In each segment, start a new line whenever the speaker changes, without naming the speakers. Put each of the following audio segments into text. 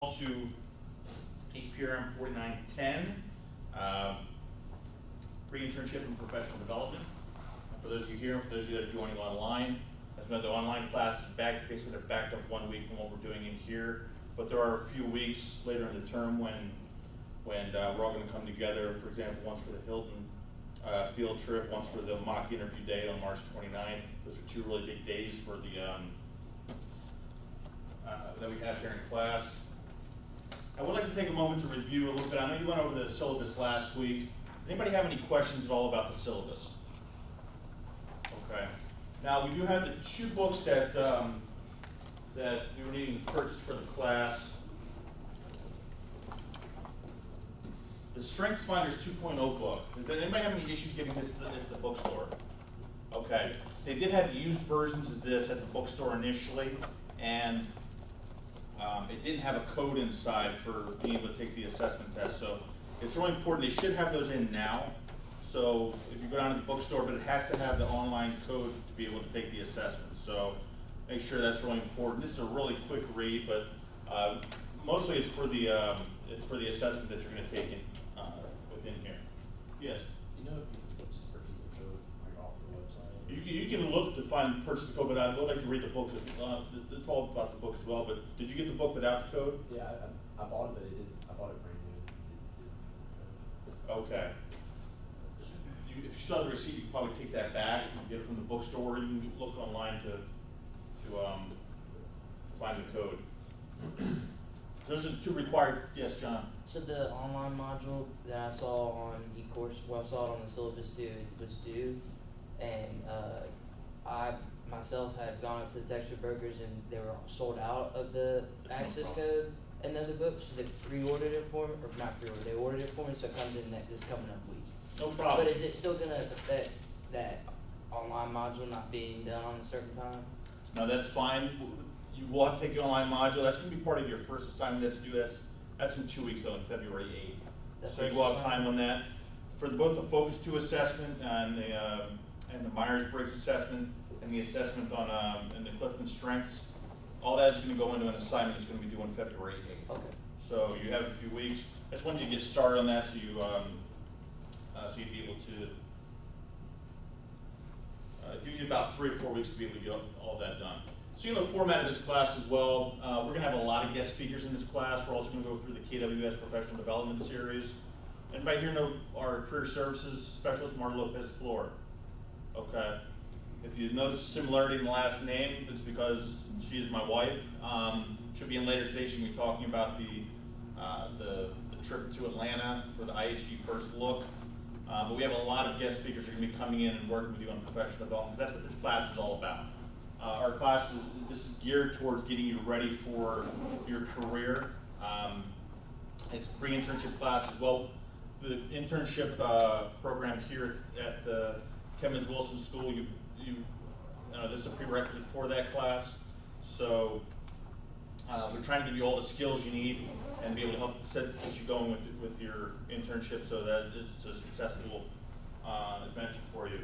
To HPRM 4910, pre-internship and professional development. And for those of you here and for those of you that are joining online, as we know, the online class is back, basically they're backed up 1 week from what we're doing in here, but there are a few weeks later in the term when we're all going to come together. For example, once for the Hilton field trip, once for the mock interview day on March 29th. Those are two really big days for the that we have here in class. I would like to take a moment to review a little bit. I know you went over the syllabus last week. Anybody have any questions at all about the syllabus? Okay. Now we do have the two books that that we were needing to purchase for the class. The Strengths Finders 2.0 book. Does anybody have any issues getting this at the bookstore? Okay. They did have used versions of this at the bookstore initially, and it didn't have a code inside for being able to take the assessment test. So it's really important. They should have those in now. So if you go down to the bookstore, but it has to have the online code to be able to take the assessment. So make sure that's really important. This is a really quick read, but mostly it's for the assessment that you're going to take in, within here. Yes?
You know if you can just purchase the code like off the website?
You can look to find purchase the code, but I would like to read the book. It's all about the book as well. But did you get the book without the code?
Yeah, I bought it, but it didn't. I bought it brand new.
Okay. If you still have the receipt, you can probably take that back. You can get it from the bookstore. You can look online to find the code. Those are the two required. Yes, John.
So the online module that I saw on eCourse, well, I saw it on the syllabus too, was due, and I myself had gone up to the texture brokers and they were sold out of the
That's no
access
problem.
code and then the book, so they pre-ordered it for me, or not pre-ordered, they ordered it for me, so it comes in this coming up week.
No problem.
But is it still gonna affect that online module not being done on a certain time?
No, that's fine. You will have to take the online module. That's going to be part of your first assignment that's due. That's in 2 weeks, though, on February 8th.
That's
So you
first
will have
assignment?
time on that. For both the Focus 2 assessment and the Myers-Briggs assessment and the assessment on and the Clifton Strengths, all that's going to go into an assignment that's going to be due on February 8th.
Okay.
So you have a few weeks. That's when you get started on that, so you'd be able to give you about 3 or 4 weeks to be able to get all that done. So you know the format of this class as well. We're going to have a lot of guest speakers in this class. We're also going to go through the KWS Professional Development Series. Anybody here know our Career Services Specialist, Marta Lopez Flohr? Okay. If you notice a similarity in the last name, it's because she is my wife. She'll be in later today. She'll be talking about the trip to Atlanta for the IHG First Look. But we have a lot of guest speakers that are going to be coming in and working with you on professional development, because that's what this class is all about. Our class this is geared towards getting you ready for your career. It's a pre-internship class as well. The internship program here at the Kemmons Wilson School, this is a prerequisite for that class. So we're trying to give you all the skills you need and be able to help get you going with your internship so that it's a successful adventure for you.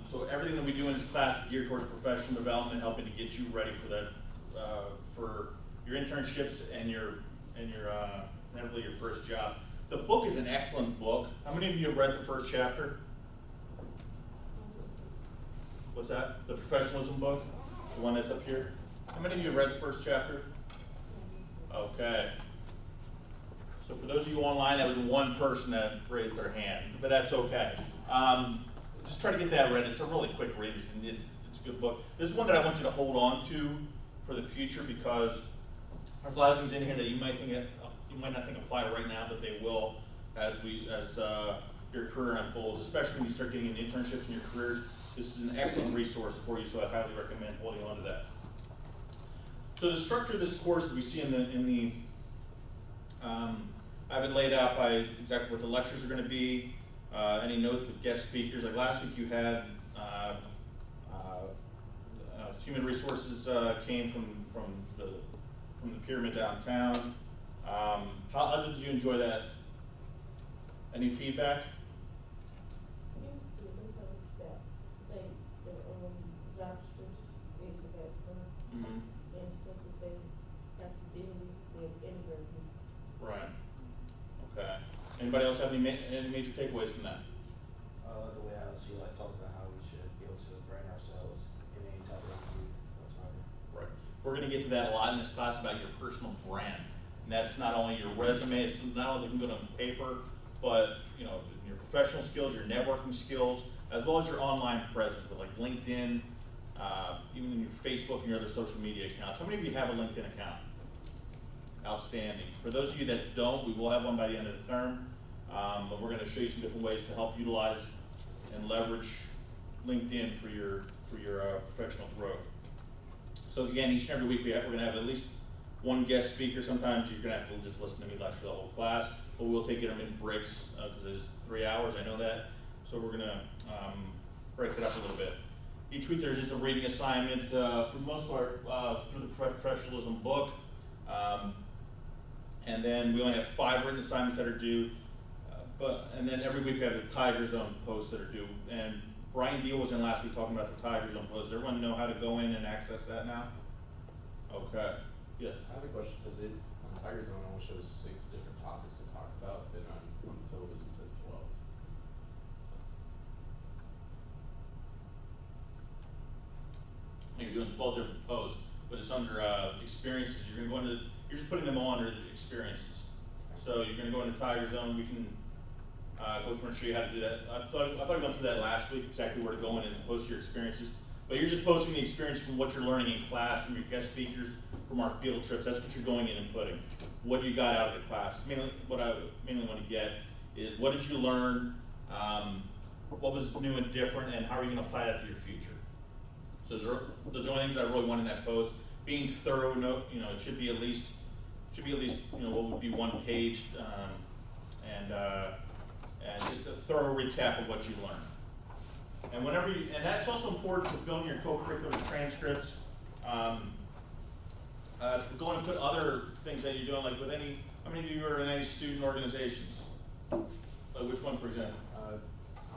So everything that we do in this class is geared towards professional development, helping to get you ready for that, for your internships and inevitably your first job. The book is an excellent book. How many of you have read the first chapter? What's that? The professionalism book? The one that's up here? How many of you have read the first chapter? Okay. So for those of you online, that was one person that raised their hand, but that's okay. Just try to get that read. It's a really quick read. It's a good book. This is one that I want you to hold on to for the future, because there's a lot of things in here that you might not think apply right now, but they will as your career unfolds, especially when you start getting into internships in your careers. This is an excellent resource for you, so I highly recommend holding on to that. So the structure of this course that we see I have it laid out by exactly what the lectures are going to be, any notes with guest speakers. Like last week you had human resources came from the pyramid downtown. How did you enjoy that? Any feedback?
Job descriptions, and stuff that they have to deal with. was very good.
Right. Okay. Anybody else have any major takeaways from that?
The way how she like talked about how we should be able to brand ourselves in any type of interview whatsoever.
Right. We're going to get to that a lot in this class about your personal brand. And that's not only your resume, it's not only good on paper, but you know, your professional skills, your networking skills, as well as your online presence with like LinkedIn, even in your Facebook and your other social media accounts. How many of you have a LinkedIn account? Outstanding. For those of you that don't, we will have one by the end of the term. But we're going to show you some different ways to help utilize and leverage LinkedIn for your professional growth. So again, each and every week we're going to have at least one guest speaker. Sometimes you're going to have to just listen to me lecture the whole class, but we'll take intermittent breaks because it's 3 hours. I know that. So we're going to break it up a little bit. Each week there's just a reading assignment for the most part through the professionalism book. And then we only have 5 written assignments that are due. And then every week we have the Tiger Zone posts that are due. And Brian Deal was in last week talking about the Tiger Zone posts. Does everyone know how to go in and access that now? Okay. Yes.
I have a question, because it on Tiger Zone only shows 6 different topics to talk about, then on the syllabus it says 12.
You're doing 12 different posts, but it's under experiences. You're going to go into, you're just putting them all under experiences. So you're going to go into Tiger Zone. We can go through and show you how to do that. I thought we went through that last week, exactly where to go in and post your experiences. But you're just posting the experience from what you're learning in class, from your guest speakers, from our field trips. That's what you're going in and putting. What you got out of the class. Mainly, what I mainly want to get is what did you learn, what was new and different, and how are you going to apply that to your future. So those are the only things I really want in that post. Being thorough, you know, it should be at least you know, what would be 1 page, and just a thorough recap of what you learned. And and that's also important for building your co-curricular transcripts. Go and put other things that you're doing, like with how many of you are in any student organizations? Which one, for example?
I'm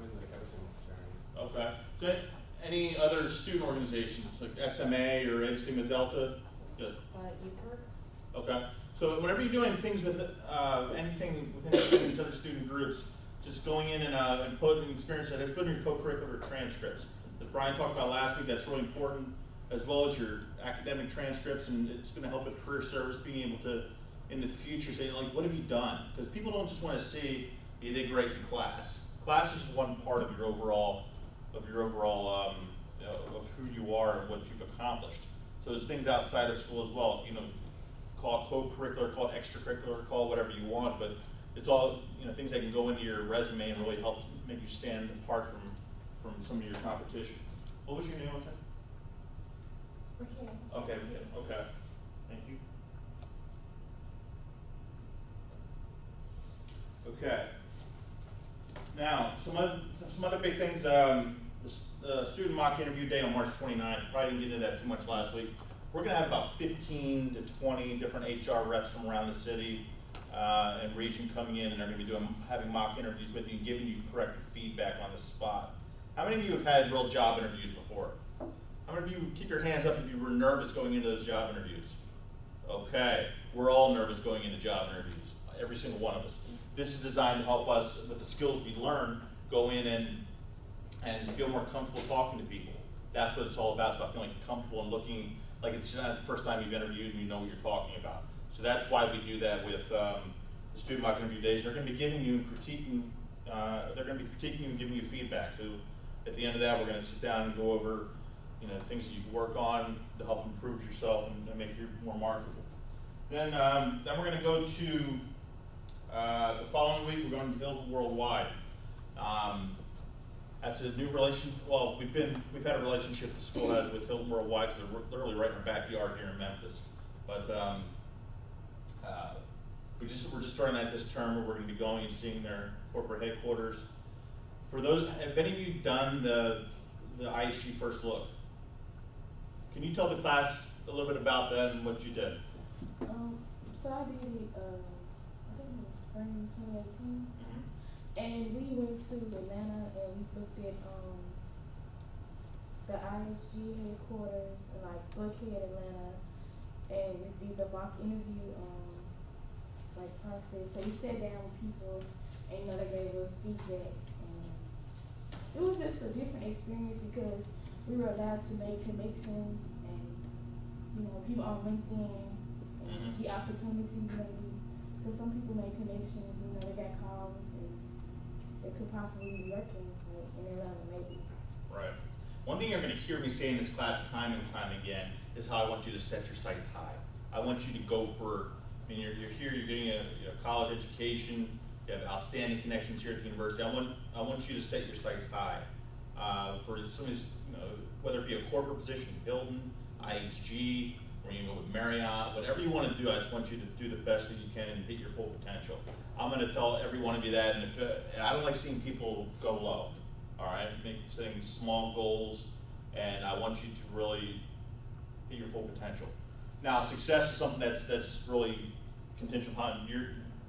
in the Edison fraternity.
Okay. So any other student organizations, like SMA or A Sigma Delta? Good. Okay. So whenever you're doing things with anything within these other student groups, just going in and putting experience that is putting your co-curricular transcripts. As Brian talked about last week, that's really important, as well as your academic transcripts, and it's going to help with career service, being able to, in the future, say, like, what have you done? Because people don't just want to see you did great in class. Class is just one part of your overall, of who you are and what you've accomplished. So there's things outside of school as well, you know, call it co-curricular, call it extracurricular, call it whatever you want, but it's all, you know, things that can go into your resume and really help make you stand apart from some of your competition. What was your name again? Okay, okay. Thank you. Okay. Now, some other big things. The student mock interview day on March 29th. Probably didn't get into that too much last week. We're going to have about 15 to 20 different HR reps from around the city and region coming in, and they're going to be having mock interviews with you and giving you corrective feedback on the spot. How many of you have had real job interviews before? How many of you keep your hands up if you were nervous going into those job interviews? Okay, we're all nervous going into job interviews, every single one of us. This is designed to help us with the skills we learn go in and feel more comfortable talking to people. That's what it's all about. It's about feeling comfortable and looking like it's not the first time you've interviewed and you know what you're talking about. So that's why we do that with the student mock interview days. They're going to be giving you and critiquing. They're going to be critiquing you and giving you feedback. So at the end of that, we're going to sit down and go over, you know, things that you can work on to help improve yourself and make you more marketable. Then we're going to go to the following week. We're going to Hilton Worldwide. That's a new relationship. Well, we've had a relationship the school has with Hilton Worldwide because they're literally right in our backyard here in Memphis. But we're just starting that this term. Where we're going to be going and seeing their corporate headquarters. For those, have any of you done the IHG First Look? Can you tell the class a little bit about that and what you did?
So I did it, I think it was spring 2018. And we went to Atlanta and we looked at the ISG headquarters and like Buckhead, Atlanta, and we did the mock interview this. So we sat down with people, and you know, they gave us feedback, and it was just a different experience because we were allowed to make connections and, you know, people on LinkedIn and get opportunities maybe. Because some people make connections, you know, they got calls and they could possibly be working like, in Atlanta maybe.
Right. One thing you're going to hear me say in this class time and time again is how I want you to set your sights high. I want you to go for, I mean, you're here, you're getting a college education, you have outstanding connections here at the university. I want you to set your sights high. For some of these, you know, whether it be a corporate position, Hilton, IHG, or you go with Marriott, whatever you want to do, I just want you to do the best that you can and hit your full potential. I'm going to tell every one of you that, and and I don't like seeing people go low. All right, setting small goals, and I want you to really hit your full potential. Now, success is something that's really contingent upon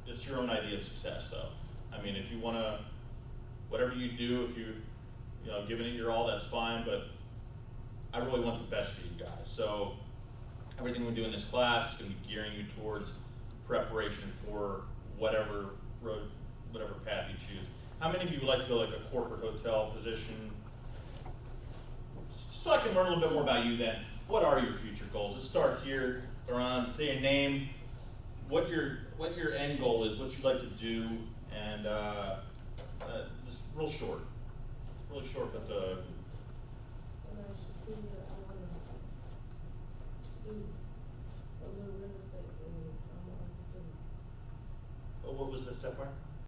it's your own idea of success, though. I mean, if you want to, whatever you do, if you know, giving it your all, that's fine. But I really want the best for you guys. So everything we do in this class is going to be gearing you towards preparation for whatever road, whatever path you choose. How many of you would like to go like a corporate hotel position? So I can learn a little bit more about you then. What are your future goals? Let's start here. Around, say a name, what your end goal is, what you'd like to do, and just real short. Really short, but
I want to do a little real estate and I'm on the
what was the second part?